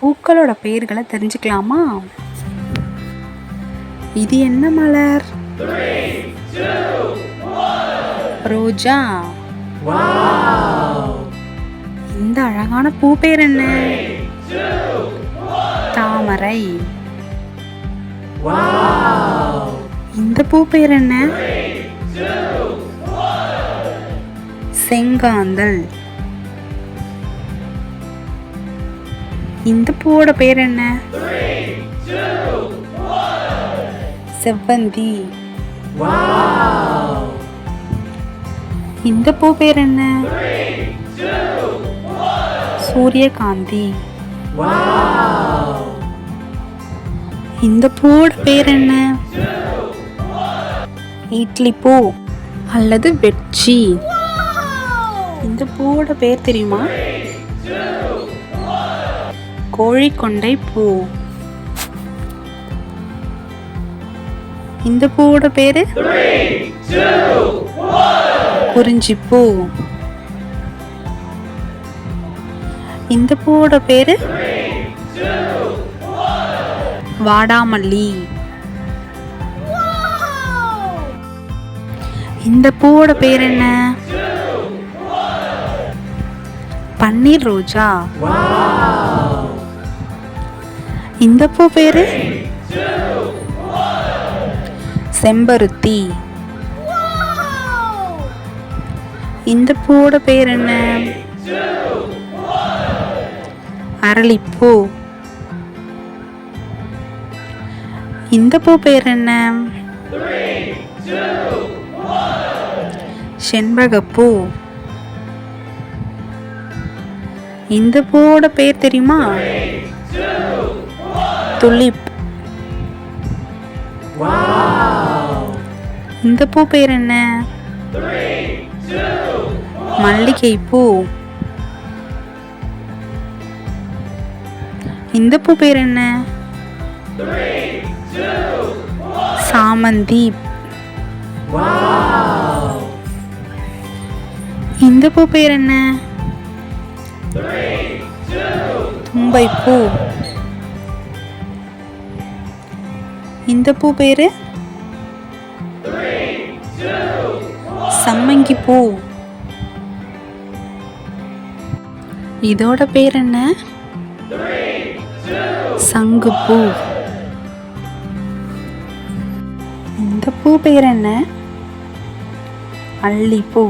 பூக்களோட பெயர்களை தெரிஞ்சுக்கலாமா? இது என்ன மலர்? ரோஜா. இந்த அழகான பூ பேர் என்ன? தாமரை. இந்த பூ பேர் என்ன? செங்காந்தள். இந்த பூவோட பேர் என்ன? செவ்வந்தி. இந்த பூ பேர் என்ன? சூரியகாந்தி. இந்த பூவோட பேர் என்ன? இட்லி பூ அல்லது வெட்சி. இந்த பூவோட பேர் தெரியுமா? கோழிக்கொண்டை பூ. இந்த பூவோட பேரு குறிஞ்சிப்பூ. இந்த பூவோட பேரு வாடாமல்லி. இந்த பூவோட பேர் என்ன? பன்னீர் ரோஜா. இந்த பூ பேரு செம்பருத்தி. இந்த பூவோட பேர் என்ன? அரளிப்பூ. இந்த பூ பேர் என்ன? செண்பகப்பூ. இந்த பூவோட பேர் தெரியுமா? துலிப். இந்த பூ பேர் என்ன? மல்லிகைப்பூ. இந்த பூ பேர் என்ன? சாமந்தி. இந்த பூ பேர் என்ன? தும்பைப்பூ. இந்த பூ பேரு சம்மங்கி பூ. இதோட பேர் என்ன? சங்குப்பூ. இந்த பூ பேர் என்ன? அல்லிப்பூ.